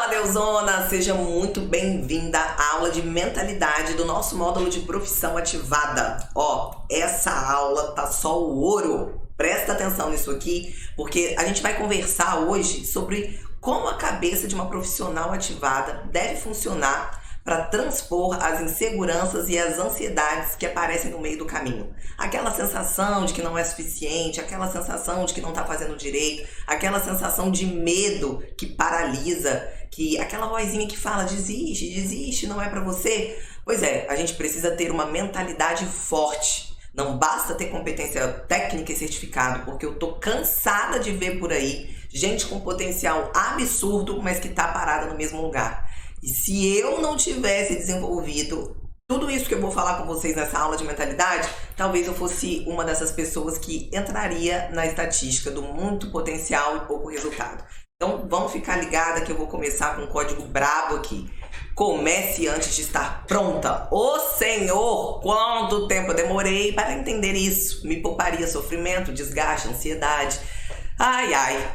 Fala, Deusona! Seja muito bem-vinda à aula de mentalidade do nosso módulo de profissão ativada. Ó, essa aula tá só o ouro. Presta atenção nisso aqui, porque a gente vai conversar hoje sobre como a cabeça de uma profissional ativada deve funcionar para transpor as inseguranças e as ansiedades que aparecem no meio do caminho. Aquela sensação de que não é suficiente, aquela sensação de que não está fazendo direito, aquela sensação de medo que paralisa, que aquela vozinha que fala desiste, não é para você. Pois é, a gente precisa ter uma mentalidade forte. Não basta ter competência técnica e certificado, porque eu tô cansada de ver por aí gente com potencial absurdo, mas que tá parada no mesmo lugar. E se eu não tivesse desenvolvido tudo isso que eu vou falar com vocês nessa aula de mentalidade, talvez eu fosse uma dessas pessoas que entraria na estatística do muito potencial e pouco resultado. Então vamos ficar ligada que eu vou começar com um código brabo aqui. Comece antes de estar pronta. Ô Senhor, quanto tempo eu demorei para entender isso? Me pouparia sofrimento, desgaste, ansiedade.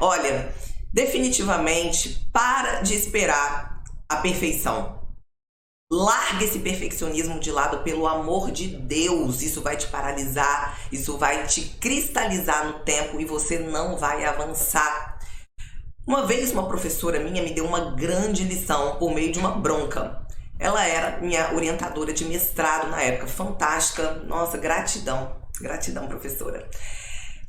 Olha, definitivamente para de esperar a perfeição. Larga esse perfeccionismo de lado, pelo amor de Deus. Isso vai te paralisar, isso vai te cristalizar no tempo e você não vai avançar. Uma vez uma professora minha me deu uma grande lição por meio de uma bronca. Ela era minha orientadora de mestrado na época, fantástica. Nossa, gratidão, professora.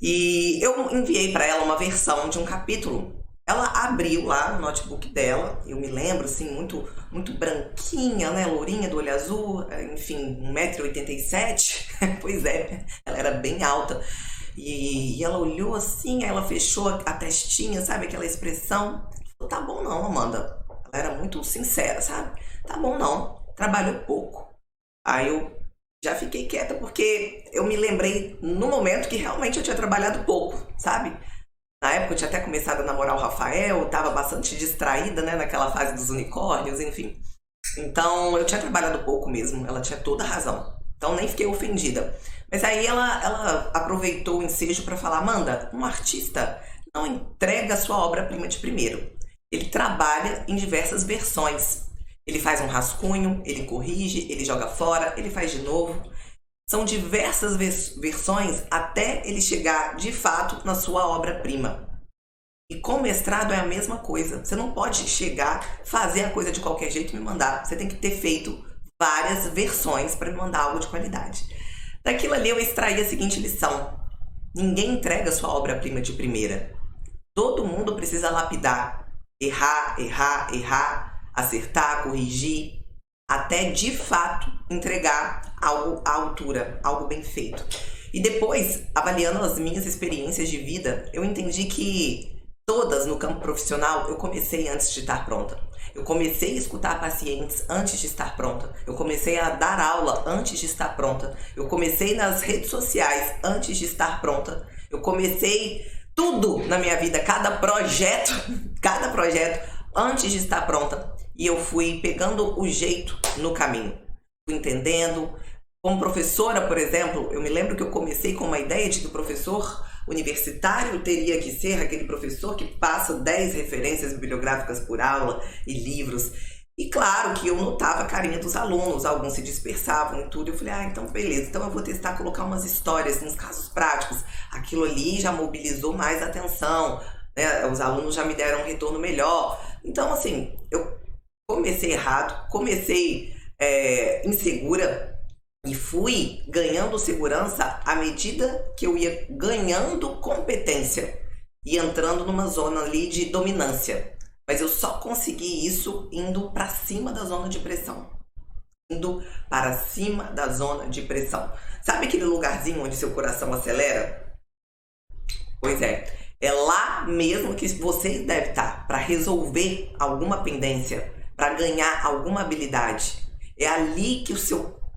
E eu enviei para ela uma versão de um capítulo. Ela abriu lá no notebook dela, eu me lembro, assim, muito branquinha, né, lourinha, do olho azul, enfim, 1,87 m, pois é, ela era bem alta. E ela olhou assim, aí ela fechou a testinha, sabe, aquela expressão. Falou, tá bom não, Amanda. Ela era muito sincera, sabe? Tá bom não, trabalhou pouco. Aí eu já fiquei quieta, porque eu me lembrei no momento que realmente eu tinha trabalhado pouco, sabe? Na época eu tinha até começado a namorar o Rafael, estava bastante distraída, né, naquela fase dos unicórnios, enfim. Então eu tinha trabalhado pouco mesmo, ela tinha toda a razão. Então nem fiquei ofendida. Mas aí ela aproveitou o ensejo para falar, Amanda, um artista não entrega a sua obra-prima de primeiro. Ele trabalha em diversas versões. Ele faz um rascunho, ele corrige, ele joga fora, ele faz de novo. São diversas versões até ele chegar, de fato, na sua obra-prima. E com mestrado é a mesma coisa. Você não pode chegar, fazer a coisa de qualquer jeito e me mandar. Você tem que ter feito várias versões para me mandar algo de qualidade. Daquilo ali eu extraí a seguinte lição. Ninguém entrega sua obra-prima de primeira. Todo mundo precisa lapidar. Errar, acertar, corrigir, até de fato entregar algo à altura, algo bem feito. E depois, avaliando as minhas experiências de vida, eu entendi que todas no campo profissional eu comecei antes de estar pronta. Eu comecei a escutar pacientes antes de estar pronta. Eu comecei a dar aula antes de estar pronta. Eu comecei nas redes sociais antes de estar pronta. Eu comecei tudo na minha vida, cada projeto antes de estar pronta. E eu fui pegando o jeito no caminho, fui entendendo. Como professora, por exemplo, eu me lembro que eu comecei com uma ideia de que o professor universitário teria que ser aquele professor que passa 10 referências bibliográficas por aula e livros. E claro que eu notava a carinha dos alunos, alguns se dispersavam e tudo. Eu falei, então beleza, então eu vou testar colocar umas histórias, uns casos práticos. Aquilo ali já mobilizou mais atenção, né? Os alunos já me deram um retorno melhor. Então, assim, eu comecei errado, comecei insegura e fui ganhando segurança à medida que eu ia ganhando competência e entrando numa zona ali de dominância. Mas eu só consegui isso indo para cima da zona de pressão. Indo para cima da zona de pressão. Sabe aquele lugarzinho onde seu coração acelera? Pois é. É lá mesmo que você deve estar para resolver alguma pendência, para ganhar alguma habilidade. É ali que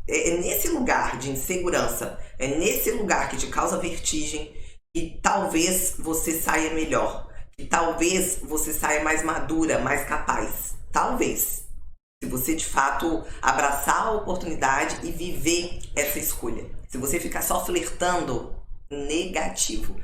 é nesse lugar de insegurança, é nesse lugar que te causa vertigem, que talvez você saia melhor, que talvez você saia mais madura, mais capaz. Talvez. Se você de fato abraçar a oportunidade e viver essa escolha. Se você ficar só flertando, negativo.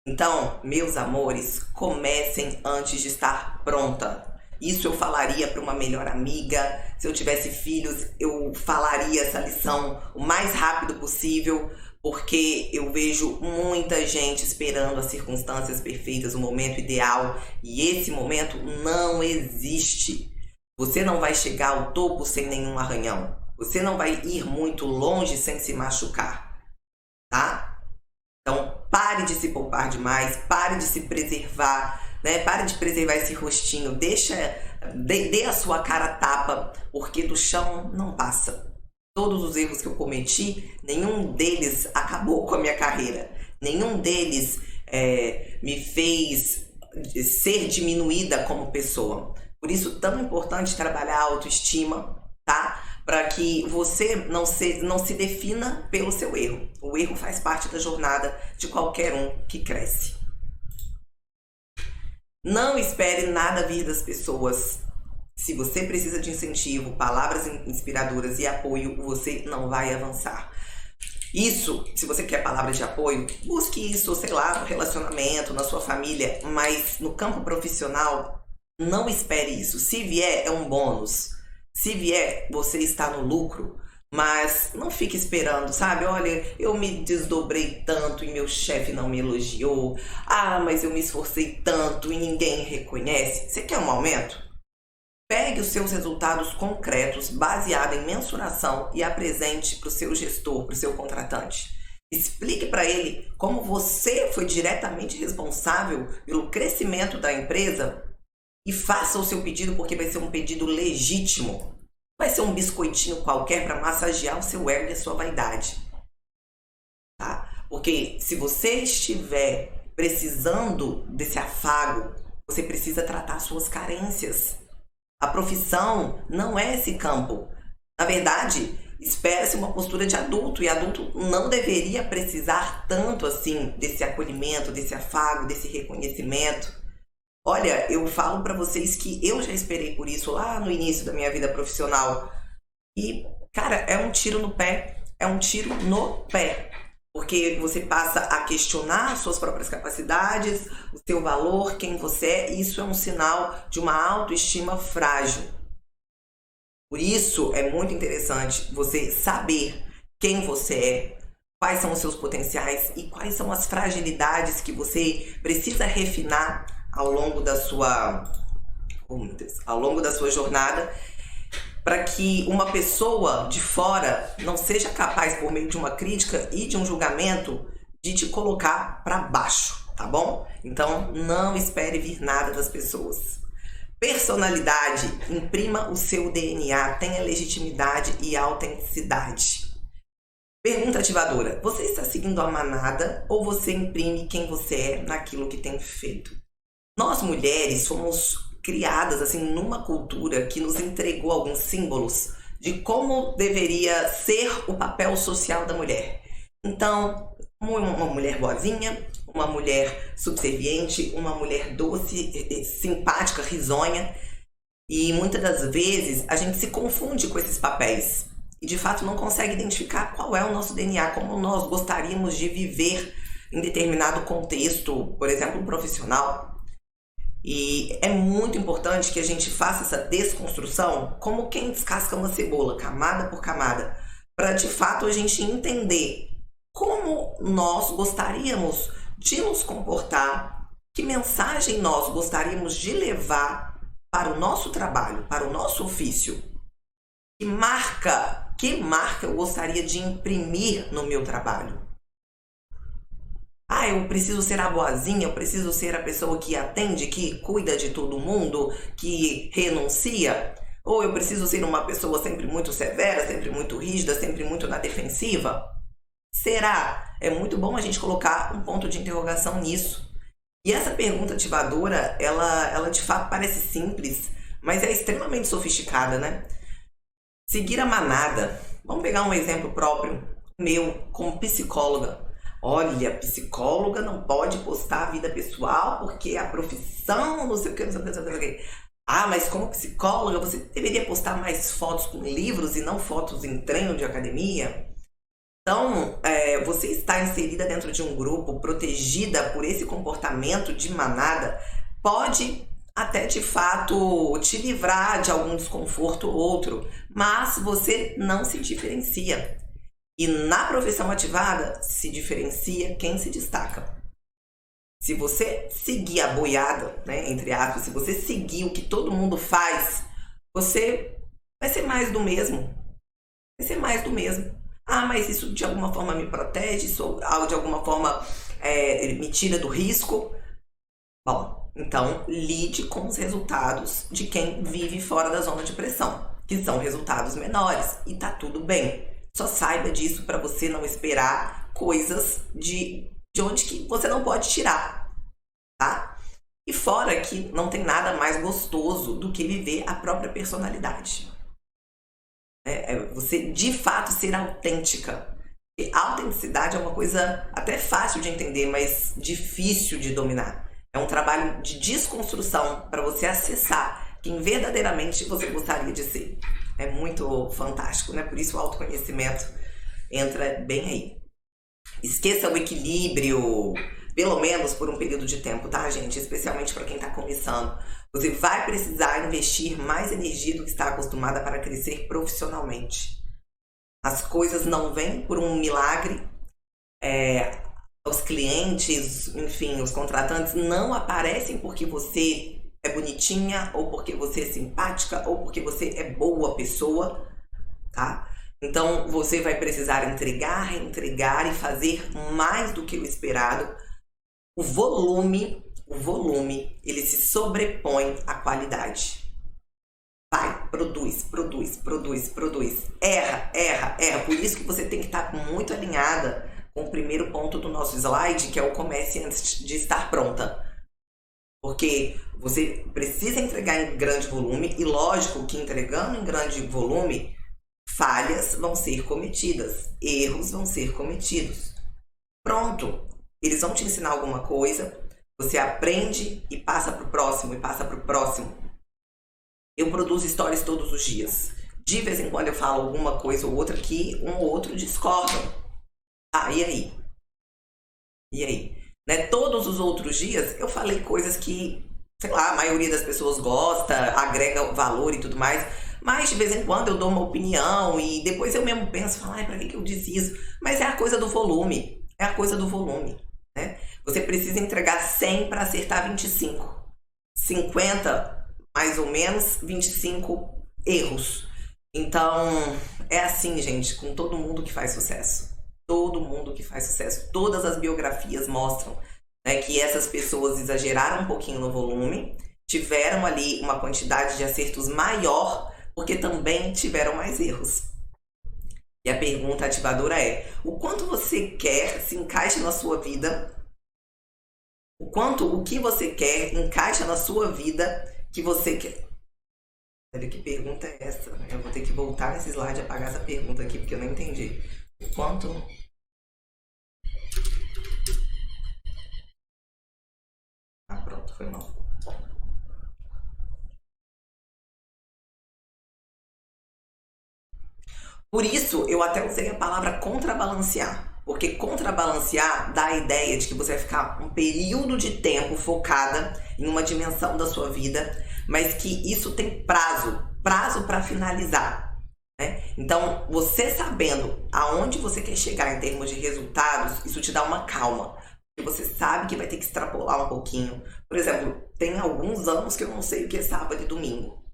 Então, meus amores, comecem antes de estar pronta. Isso eu falaria para uma melhor amiga. Se eu tivesse filhos, eu falaria essa lição o mais rápido possível, porque eu vejo muita gente esperando as circunstâncias perfeitas, o momento ideal, e esse momento não existe. Você não vai chegar ao topo sem nenhum arranhão. Você não vai ir muito longe sem se machucar, tá? Então, pare de se poupar demais, pare de se preservar, né? Pare de preservar esse rostinho, dê a sua cara a tapa, porque do chão não passa. Todos os erros que eu cometi, nenhum deles acabou com a minha carreira. Nenhum deles me fez ser diminuída como pessoa. Por isso, tão importante trabalhar a autoestima, tá? Para que você não se defina pelo seu erro. O erro faz parte da jornada de qualquer um que cresce. Não espere nada vir das pessoas. Se você precisa de incentivo, palavras inspiradoras e apoio, você não vai avançar. Isso, se você quer palavras de apoio, busque isso, sei lá, no relacionamento, na sua família, mas no campo profissional, não espere isso. Se vier, é um bônus. Se vier, você está no lucro, mas não fique esperando, sabe? Olha, eu me desdobrei tanto e meu chefe não me elogiou. Ah, mas eu me esforcei tanto e ninguém reconhece. Você quer um aumento? Pegue os seus resultados concretos, baseado em mensuração, e apresente para o seu gestor, para o seu contratante. Explique para ele como você foi diretamente responsável pelo crescimento da empresa e faça o seu pedido, porque vai ser um pedido legítimo. Vai ser um biscoitinho qualquer para massagear o seu ego e a sua vaidade. Tá? Porque se você estiver precisando desse afago, você precisa tratar suas carências. A profissão não é esse campo. Na verdade, espera-se uma postura de adulto, e adulto não deveria precisar tanto assim desse acolhimento, desse afago, desse reconhecimento. Olha, eu falo para vocês que eu já esperei por isso lá no início da minha vida profissional. E, cara, é um tiro no pé. É um tiro no pé. Porque você passa a questionar suas próprias capacidades, o seu valor, quem você é. E isso é um sinal de uma autoestima frágil. Por isso, é muito interessante você saber quem você é, quais são os seus potenciais e quais são as fragilidades que você precisa refinar ao longo da sua jornada, para que uma pessoa de fora não seja capaz, por meio de uma crítica e de um julgamento, de te colocar para baixo, tá bom? Então, não espere vir nada das pessoas. Personalidade, imprima o seu DNA, tenha legitimidade e autenticidade. Pergunta ativadora: você está seguindo a manada ou você imprime quem você é naquilo que tem feito? Nós mulheres fomos criadas assim numa cultura que nos entregou alguns símbolos de como deveria ser o papel social da mulher. Então, uma mulher boazinha, uma mulher subserviente, uma mulher doce, simpática, risonha. E muitas das vezes a gente se confunde com esses papéis e de fato não consegue identificar qual é o nosso DNA, como nós gostaríamos de viver em determinado contexto, por exemplo, profissional. E é muito importante que a gente faça essa desconstrução como quem descasca uma cebola, camada por camada, para de fato a gente entender como nós gostaríamos de nos comportar, que mensagem nós gostaríamos de levar para o nosso trabalho, para o nosso ofício. Que marca eu gostaria de imprimir no meu trabalho? Ah, eu preciso ser a boazinha, eu preciso ser a pessoa que atende, que cuida de todo mundo, que renuncia? Ou eu preciso ser uma pessoa sempre muito severa, sempre muito rígida, sempre muito na defensiva? Será? É muito bom a gente colocar um ponto de interrogação nisso. E essa pergunta ativadora, ela de fato parece simples, mas é extremamente sofisticada, né? Seguir a manada. Vamos pegar um exemplo próprio meu como psicóloga. Olha, psicóloga não pode postar a vida pessoal porque a profissão, não sei o que, não sei o que, não sei o que. Ah, mas como psicóloga você deveria postar mais fotos com livros e não fotos em treino de academia? Então, você está inserida dentro de um grupo, protegida por esse comportamento de manada, pode até de fato te livrar de algum desconforto ou outro, mas você não se diferencia. E na profissão ativada se diferencia quem se destaca. Se você seguir a boiada, né, entre aspas, se você seguir o que todo mundo faz, você vai ser mais do mesmo. Vai ser mais do mesmo. Ah, mas isso de alguma forma me protege, isso de alguma forma me tira do risco. Bom, então lide com os resultados de quem vive fora da zona de pressão, que são resultados menores, e tá tudo bem. Só saiba disso para você não esperar coisas de onde que você não pode tirar, tá? E fora que não tem nada mais gostoso do que viver a própria personalidade. Você de fato ser autêntica. E a autenticidade é uma coisa até fácil de entender, mas difícil de dominar. É um trabalho de desconstrução para você acessar quem verdadeiramente você gostaria de ser. É muito fantástico, né? Por isso o autoconhecimento entra bem aí. Esqueça o equilíbrio, pelo menos por um período de tempo, tá, gente? Especialmente para quem está começando. Você vai precisar investir mais energia do que está acostumada para crescer profissionalmente. As coisas não vêm por um milagre. Os clientes, enfim, os contratantes não aparecem porque você é bonitinha, ou porque você é simpática, ou porque você é boa pessoa, tá? Então, você vai precisar entregar e fazer mais do que o esperado. O volume, ele se sobrepõe à qualidade. Vai, produz. Erra. Por isso que você tem que estar muito alinhada com o primeiro ponto do nosso slide, que é o comece antes de estar pronta. Porque você precisa entregar em grande volume, e lógico que entregando em grande volume, falhas vão ser cometidas, erros vão ser cometidos. Pronto, eles vão te ensinar alguma coisa, você aprende e passa para o próximo, Eu produzo stories todos os dias. De vez em quando eu falo alguma coisa ou outra que um ou outro discorda. Ah, e aí? Né? Todos os outros dias eu falei coisas que, sei lá, a maioria das pessoas gosta, agrega valor e tudo mais. Mas de vez em quando eu dou uma opinião e depois eu mesmo penso, pra que eu disse isso? Mas é a coisa do volume. Né? Você precisa entregar 100 para acertar 25. 50, mais ou menos, 25 erros. Então, é assim, gente, com todo mundo que faz sucesso. Todas as biografias mostram, né, que essas pessoas exageraram um pouquinho no volume, tiveram ali uma quantidade de acertos maior, porque também tiveram mais erros. E a pergunta ativadora é: o quanto você quer se encaixa na sua vida? O que você quer encaixa na sua vida que você quer? Olha, que pergunta é essa? Eu vou ter que voltar nesse slide e apagar essa pergunta aqui, porque eu não entendi. O quanto... Ah, pronto, foi mal. Por isso, eu até usei a palavra contrabalancear. Porque contrabalancear dá a ideia de que você vai ficar um período de tempo focada em uma dimensão da sua vida, mas que isso tem prazo para finalizar, né? Então, você sabendo aonde você quer chegar em termos de resultados, isso te dá uma calma. Porque você sabe que vai ter que extrapolar um pouquinho. Por exemplo, tem alguns anos que eu não sei o que é sábado e domingo,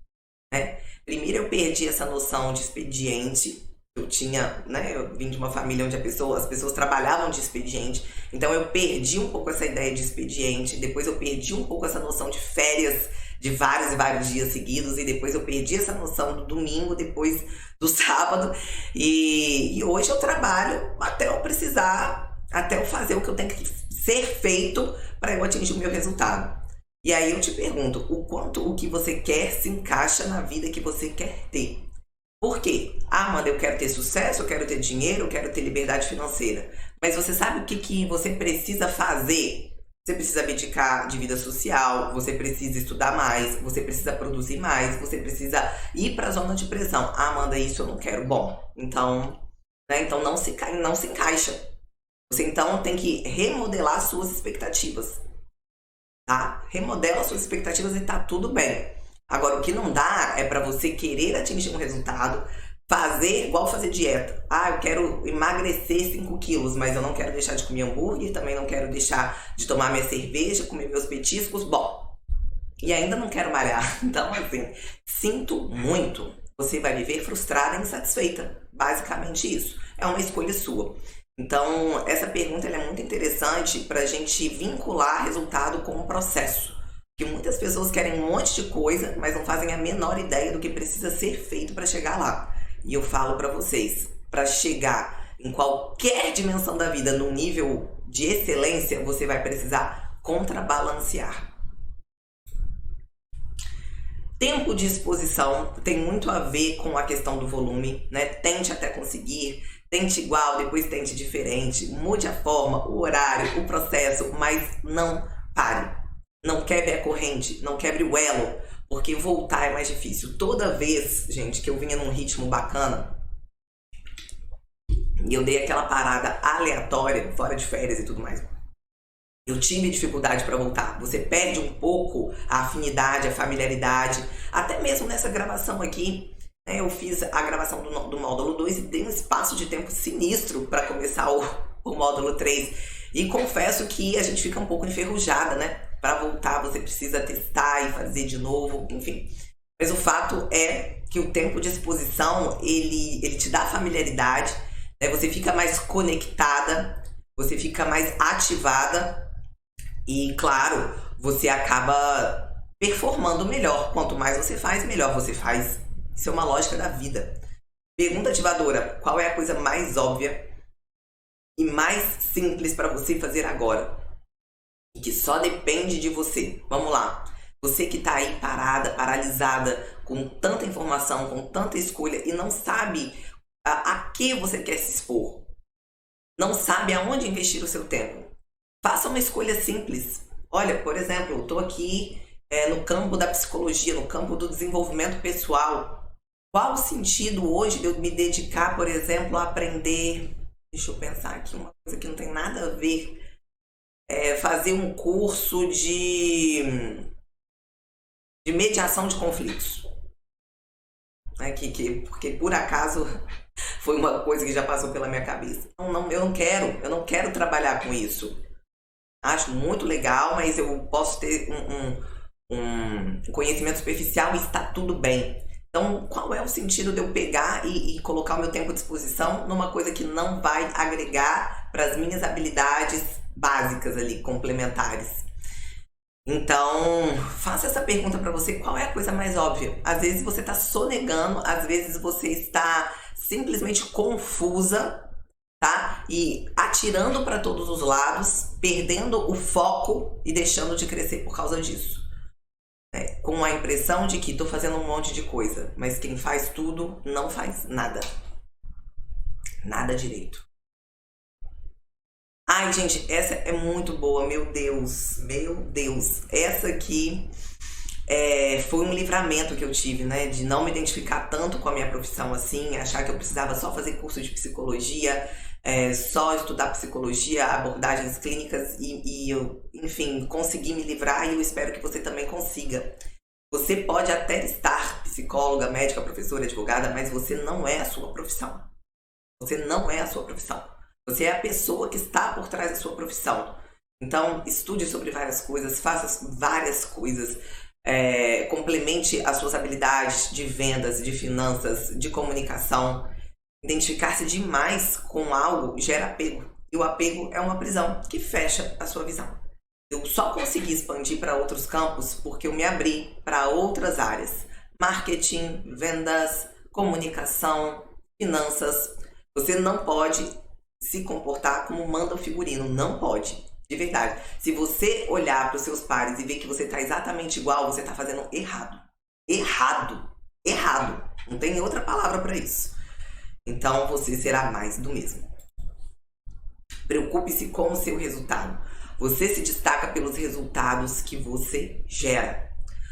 né? Primeiro eu perdi essa noção de expediente. Eu tinha, né, eu vim de uma família onde as pessoas trabalhavam de expediente, então eu perdi um pouco essa ideia de expediente, depois eu perdi um pouco essa noção de férias de vários e vários dias seguidos, e depois eu perdi essa noção do domingo, depois do sábado, e hoje eu trabalho até eu precisar, até eu fazer o que eu tenho que ser feito para eu atingir o meu resultado. E aí eu te pergunto, o quanto o que você quer se encaixa na vida que você quer ter? Por quê? Ah, Amanda, eu quero ter sucesso, eu quero ter dinheiro, eu quero ter liberdade financeira. Mas você sabe o que você precisa fazer? Você precisa abdicar de vida social, você precisa estudar mais, você precisa produzir mais, você precisa ir para a zona de pressão. Ah, Amanda, isso eu não quero. Bom, então, né, então não se encaixa. Você então tem que remodelar suas expectativas. tá? Remodela suas expectativas e tá tudo bem. Agora, o que não dá é para você querer atingir um resultado, fazer igual fazer dieta. Ah, eu quero emagrecer 5 quilos, mas eu não quero deixar de comer hambúrguer, também não quero deixar de tomar minha cerveja, comer meus petiscos, bom. E ainda não quero malhar. Então, assim, sinto muito. Você vai viver frustrada e insatisfeita. Basicamente isso. É uma escolha sua. Então, essa pergunta ela é muito interessante para a gente vincular resultado com o processo. Porque muitas pessoas querem um monte de coisa, mas não fazem a menor ideia do que precisa ser feito para chegar lá. E eu falo para vocês, para chegar em qualquer dimensão da vida no nível de excelência, você vai precisar contrabalancear. Tempo de exposição tem muito a ver com a questão do volume, né? Tente até conseguir, tente igual, depois tente diferente, mude a forma, o horário, o processo, mas não pare. Não quebre a corrente, não quebre o elo, porque voltar é mais difícil. Toda vez, gente, que eu vinha num ritmo bacana e eu dei aquela parada aleatória, fora de férias e tudo mais, eu tive dificuldade para voltar. Você perde um pouco a afinidade, a familiaridade. Até mesmo nessa gravação aqui, né, eu fiz a gravação do módulo 2 e dei um espaço de tempo sinistro para começar o módulo 3. E confesso que a gente fica um pouco enferrujada, né? Para voltar você precisa testar e fazer de novo, enfim. Mas o fato é que o tempo de exposição, ele te dá familiaridade, né? Você fica mais conectada, você fica mais ativada. E, claro, você acaba performando melhor. Quanto mais você faz, melhor você faz. Isso é uma lógica da vida. Pergunta ativadora: qual é a coisa mais óbvia e mais simples para você fazer agora? E que só depende de você. Vamos lá. Você que está aí parada, paralisada, com tanta informação, com tanta escolha e não sabe a que você quer se expor. Não sabe aonde investir o seu tempo. Faça uma escolha simples. Olha, por exemplo, eu estou aqui no campo da psicologia, no campo do desenvolvimento pessoal. Qual o sentido hoje de eu me dedicar, por exemplo, a aprender... Deixa eu pensar aqui, uma coisa que não tem nada a ver. Fazer um curso de mediação de conflitos. Porque por acaso foi uma coisa que já passou pela minha cabeça. Não, eu não quero trabalhar com isso. Acho muito legal, mas eu posso ter um conhecimento superficial e está tudo bem. Então, qual é o sentido de eu pegar e colocar o meu tempo à disposição numa coisa que não vai agregar para as minhas habilidades básicas ali, complementares? Então, faça essa pergunta para você: qual é a coisa mais óbvia? Às vezes você está sonegando, às vezes você está simplesmente confusa, tá? E atirando para todos os lados, perdendo o foco e deixando de crescer por causa disso. Com a impressão de que estou fazendo um monte de coisa, mas quem faz tudo não faz nada. Nada direito. Ai, gente, essa é muito boa, meu Deus. Essa aqui foi um livramento que eu tive, né? De não me identificar tanto com a minha profissão assim, achar que eu precisava só fazer curso de psicologia, só estudar psicologia, abordagens clínicas e eu, enfim, consegui me livrar e eu espero que você também consiga. Você pode até estar psicóloga, médica, professora, advogada, mas você não é a sua profissão. Você não é a sua profissão. Você é a pessoa que está por trás da sua profissão. Então, estude sobre várias coisas, faça várias coisas, complemente as suas habilidades de vendas, de finanças, de comunicação. Identificar-se demais com algo gera apego. E o apego é uma prisão que fecha a sua visão. Eu só consegui expandir para outros campos porque eu me abri para outras áreas. Marketing, vendas, comunicação, finanças. Você não pode se comportar como manda o figurino. Não pode. De verdade. Se você olhar para os seus pares e ver que você está exatamente igual, você está fazendo errado. Errado. Não tem outra palavra para isso. Então você será mais do mesmo. Preocupe-se com o seu resultado. Você se destaca pelos resultados que você gera.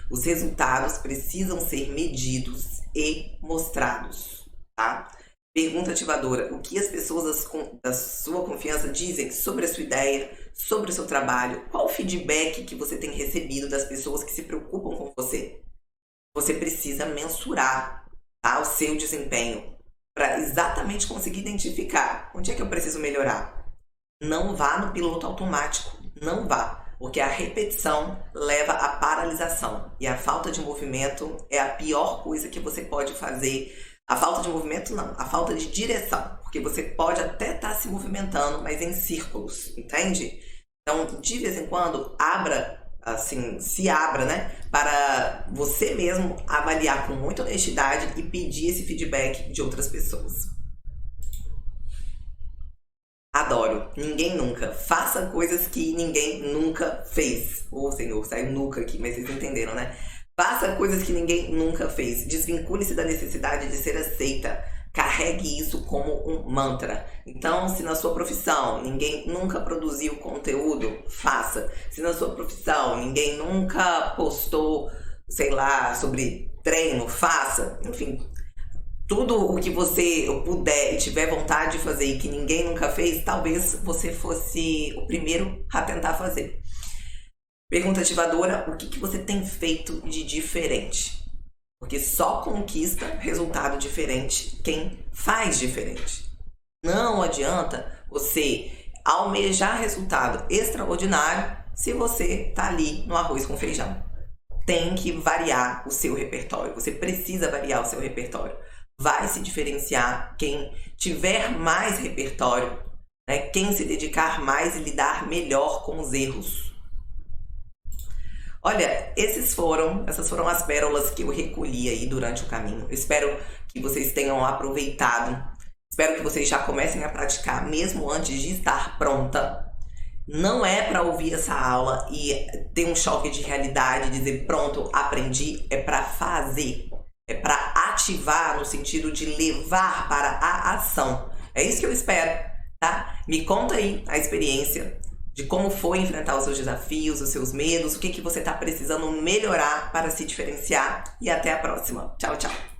Os resultados precisam ser medidos e mostrados, tá? Pergunta ativadora: o que as pessoas da sua confiança dizem sobre a sua ideia, sobre o seu trabalho? Qual o feedback que você tem recebido das pessoas que se preocupam com você? Você precisa mensurar, tá, o seu desempenho para exatamente conseguir identificar onde é que eu preciso melhorar. Não vá no piloto automático, não vá, porque a repetição leva à paralisação e a falta de movimento é a pior coisa que você pode fazer. A falta de movimento não, a falta de direção, porque você pode até estar se movimentando, mas em círculos, entende? Então, de vez em quando, se abra, né, para você mesmo avaliar com muita honestidade e pedir esse feedback de outras pessoas. Adoro. Ninguém nunca. Faça coisas que ninguém nunca fez. Ô, Senhor, saiu nunca aqui, mas vocês entenderam, né? Faça coisas que ninguém nunca fez. Desvincule-se da necessidade de ser aceita. Carregue isso como um mantra. Então, se na sua profissão ninguém nunca produziu conteúdo, faça. Se na sua profissão ninguém nunca postou, sei lá, sobre treino, faça. Enfim, tudo o que você puder e tiver vontade de fazer e que ninguém nunca fez, talvez você fosse o primeiro a tentar fazer. Pergunta ativadora: o que você tem feito de diferente? Porque só conquista resultado diferente quem faz diferente. Não adianta você almejar resultado extraordinário se você tá ali no arroz com feijão. Tem que variar o seu repertório. Você precisa variar o seu repertório. Vai se diferenciar quem tiver mais repertório, né? Quem se dedicar mais e lidar melhor com os erros. Olha, essas foram as pérolas que eu recolhi aí durante o caminho. Eu espero que vocês tenham aproveitado. Espero que vocês já comecem a praticar mesmo antes de estar pronta. Não é para ouvir essa aula e ter um choque de realidade e dizer pronto, aprendi. É para fazer. É para ativar no sentido de levar para a ação. É isso que eu espero, tá? Me conta aí a experiência de como foi enfrentar os seus desafios, os seus medos, o que você está precisando melhorar para se diferenciar. E até a próxima. Tchau, tchau.